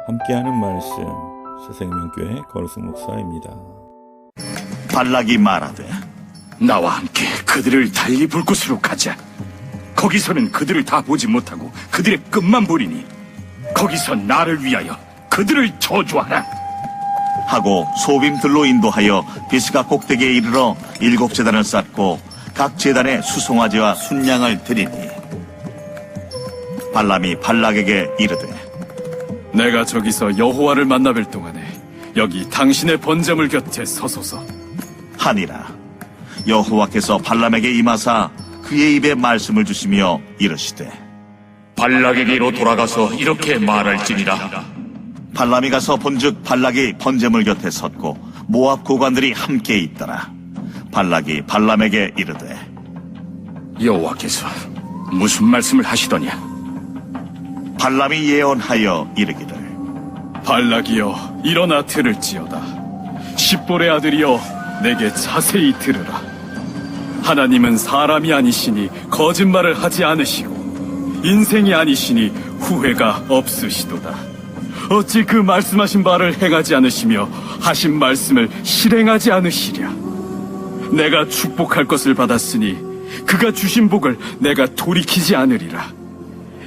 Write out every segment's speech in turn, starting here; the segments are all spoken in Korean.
함께하는 말씀 새생명교회 거룩승 목사입니다. 발락이 말하되 나와 함께 그들을 달리 볼 곳으로 가자. 거기서는 그들을 다 보지 못하고 그들의 끝만 보리니 거기서 나를 위하여 그들을 저주하라 하고 소빔들로 인도하여 비스가 꼭대기에 이르러 7제단을 쌓고 각 제단에 수송아지와 순양을 드리니 발람이 발락에게 이르되 내가 저기서 여호와를 만나뵐 동안에 여기 당신의 번제물 곁에 서소서. 하니라. 여호와께서 발람에게 임하사 그의 입에 말씀을 주시며 이르시되 발락에게로 돌아가서 이렇게 말할지니라. 발람이 가서 본즉 발락이 번제물 곁에 섰고 모압 고관들이 함께 있더라. 발락이 발람에게 이르되 여호와께서 무슨 말씀을 하시더냐? 발람이 예언하여 이르기를 발락이여 일어나 들을지어다. 십볼의 아들이여 내게 자세히 들으라. 하나님은 사람이 아니시니 거짓말을 하지 않으시고 인생이 아니시니 후회가 없으시도다. 어찌 그 말씀하신 바를 행하지 않으시며 하신 말씀을 실행하지 않으시랴. 내가 축복할 것을 받았으니 그가 주신 복을 내가 돌이키지 않으리라.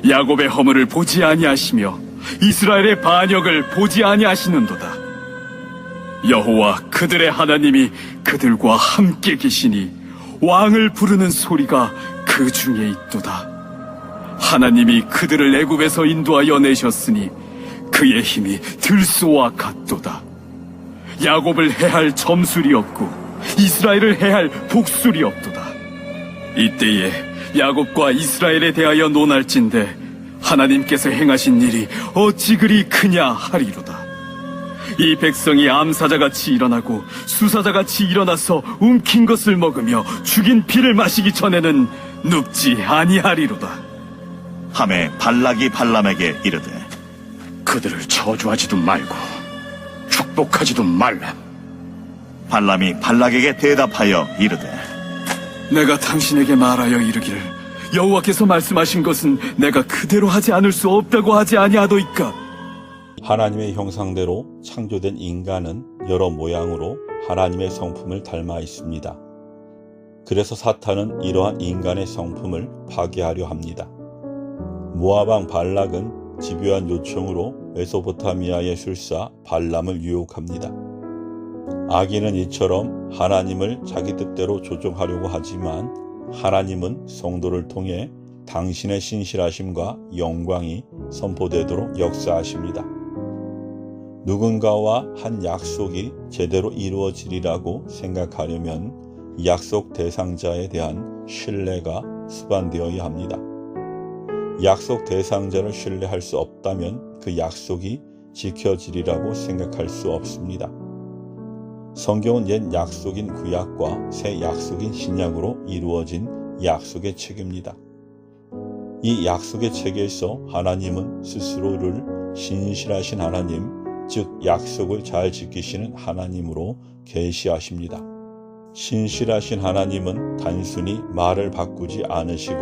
야곱의 허물을 보지 아니하시며 이스라엘의 반역을 보지 아니하시는도다. 여호와 그들의 하나님이 그들과 함께 계시니 왕을 부르는 소리가 그 중에 있도다. 하나님이 그들을 애굽에서 인도하여 내셨으니 그의 힘이 들소와 같도다. 야곱을 해할 점술이 없고 이스라엘을 해할 복술이 없도다. 이때에 야곱과 이스라엘에 대하여 논할진대 하나님께서 행하신 일이 어찌 그리 크냐 하리로다. 이 백성이 암사자같이 일어나고 수사자같이 일어나서 움킨 것을 먹으며 죽인 피를 마시기 전에는 눕지 아니하리로다. 하매 발락이 발람에게 이르되 그들을 저주하지도 말고 축복하지도 말라. 발람이 발락에게 대답하여 이르되 내가 당신에게 말하여 이르기를 여호와께서 말씀하신 것은 내가 그대로 하지 않을 수 없다고 하지 아니하도이까. 하나님의 형상대로 창조된 인간은 여러 모양으로 하나님의 성품을 닮아 있습니다. 그래서 사탄은 이러한 인간의 성품을 파괴하려 합니다. 모압 왕 발락은 집요한 요청으로 메소포타미아의 술사 발람을 유혹합니다. 악인은 이처럼 하나님을 자기 뜻대로 조종하려고 하지만 하나님은 성도를 통해 당신의 신실하심과 영광이 선포되도록 역사하십니다. 누군가와 한 약속이 제대로 이루어지리라고 생각하려면 약속 대상자에 대한 신뢰가 수반되어야 합니다. 약속 대상자를 신뢰할 수 없다면 그 약속이 지켜지리라고 생각할 수 없습니다. 성경은 옛 약속인 구약과 새 약속인 신약으로 이루어진 약속의 책입니다. 이 약속의 책에서 하나님은 스스로를 신실하신 하나님, 즉 약속을 잘 지키시는 하나님으로 계시하십니다. 신실하신 하나님은 단순히 말을 바꾸지 않으시고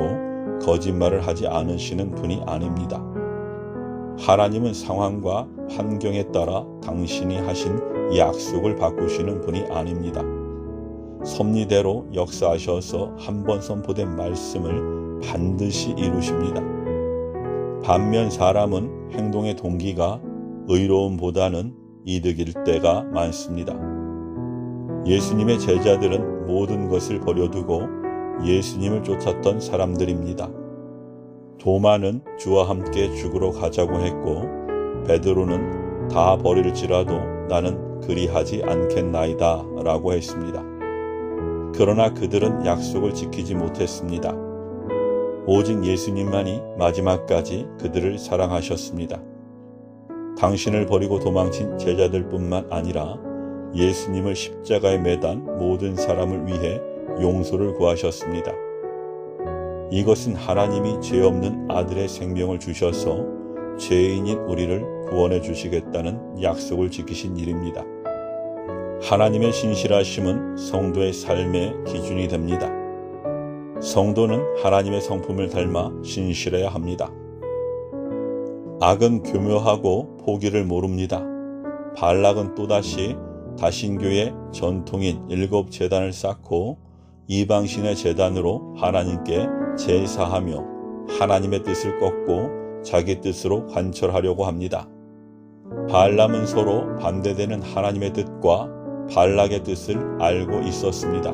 거짓말을 하지 않으시는 분이 아닙니다. 하나님은 상황과 환경에 따라 당신이 하신 약속을 바꾸시는 분이 아닙니다. 섭리대로 역사하셔서 한 번 선포된 말씀을 반드시 이루십니다. 반면 사람은 행동의 동기가 의로움보다는 이득일 때가 많습니다. 예수님의 제자들은 모든 것을 버려두고 예수님을 쫓았던 사람들입니다. 도마는 주와 함께 죽으러 가자고 했고 베드로는 다 버릴지라도 나는 그리하지 않겠나이다 라고 했습니다. 그러나 그들은 약속을 지키지 못했습니다. 오직 예수님만이 마지막까지 그들을 사랑하셨습니다. 당신을 버리고 도망친 제자들뿐만 아니라 예수님을 십자가에 매단 모든 사람을 위해 용서를 구하셨습니다. 이것은 하나님이 죄 없는 아들의 생명을 주셔서 죄인인 우리를 구원해 주시겠다는 약속을 지키신 일입니다. 하나님의 신실하심은 성도의 삶의 기준이 됩니다. 성도는 하나님의 성품을 닮아 신실해야 합니다. 악은 교묘하고 포기를 모릅니다. 발락은 또다시 다신교의 전통인 7제단을 쌓고 이방신의 제단으로 하나님께 제사하며 하나님의 뜻을 꺾고 자기 뜻으로 관철하려고 합니다. 발람은 서로 반대되는 하나님의 뜻과 발락의 뜻을 알고 있었습니다.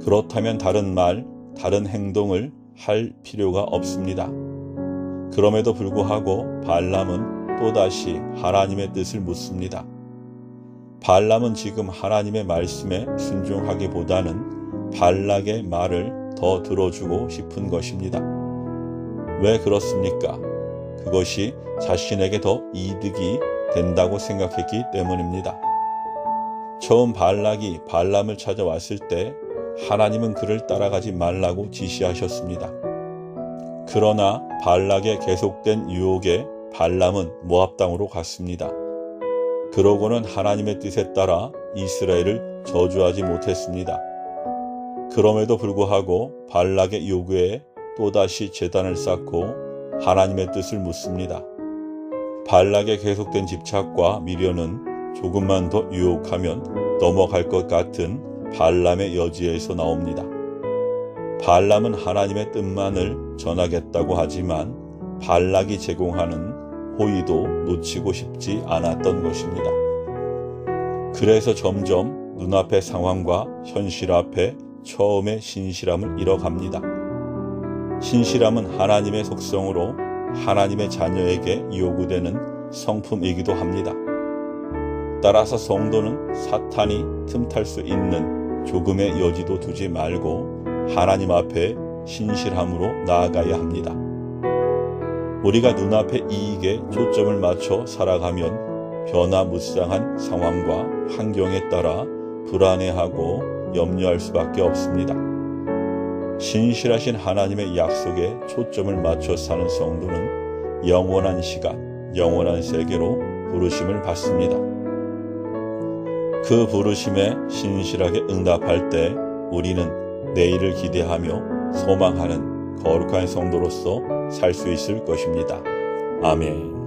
그렇다면 다른 말, 다른 행동을 할 필요가 없습니다. 그럼에도 불구하고 발람은 또다시 하나님의 뜻을 묻습니다. 발람은 지금 하나님의 말씀에 순종하기보다는 발락의 말을 더 들어주고 싶은 것입니다. 왜 그렇습니까? 그것이 자신에게 더 이득이 된다고 생각했기 때문입니다. 처음 발락이 발람을 찾아왔을 때 하나님은 그를 따라가지 말라고 지시하셨습니다. 그러나 발락의 계속된 유혹에 발람은 모압 땅으로 갔습니다. 그러고는 하나님의 뜻에 따라 이스라엘을 저주하지 못했습니다. 그럼에도 불구하고 발락의 요구에 또다시 제단을 쌓고 하나님의 뜻을 묻습니다. 발락의 계속된 집착과 미련은 조금만 더 유혹하면 넘어갈 것 같은 발람의 여지에서 나옵니다. 발람은 하나님의 뜻만을 전하겠다고 하지만 발락이 제공하는 호의도 놓치고 싶지 않았던 것입니다. 그래서 점점 눈앞의 상황과 현실 앞에 처음의 신실함을 잃어갑니다. 신실함은 하나님의 속성으로 하나님의 자녀에게 요구되는 성품이기도 합니다. 따라서 성도는 사탄이 틈탈 수 있는 조금의 여지도 두지 말고 하나님 앞에 신실함으로 나아가야 합니다. 우리가 눈앞의 이익에 초점을 맞춰 살아가면 변화무쌍한 상황과 환경에 따라 불안해하고 염려할 수밖에 없습니다. 신실하신 하나님의 약속에 초점을 맞춰 사는 성도는 영원한 시간, 영원한 세계로 부르심을 받습니다. 그 부르심에 신실하게 응답할 때 우리는 내일을 기대하며 소망하는 거룩한 성도로서 살 수 있을 것입니다. 아멘.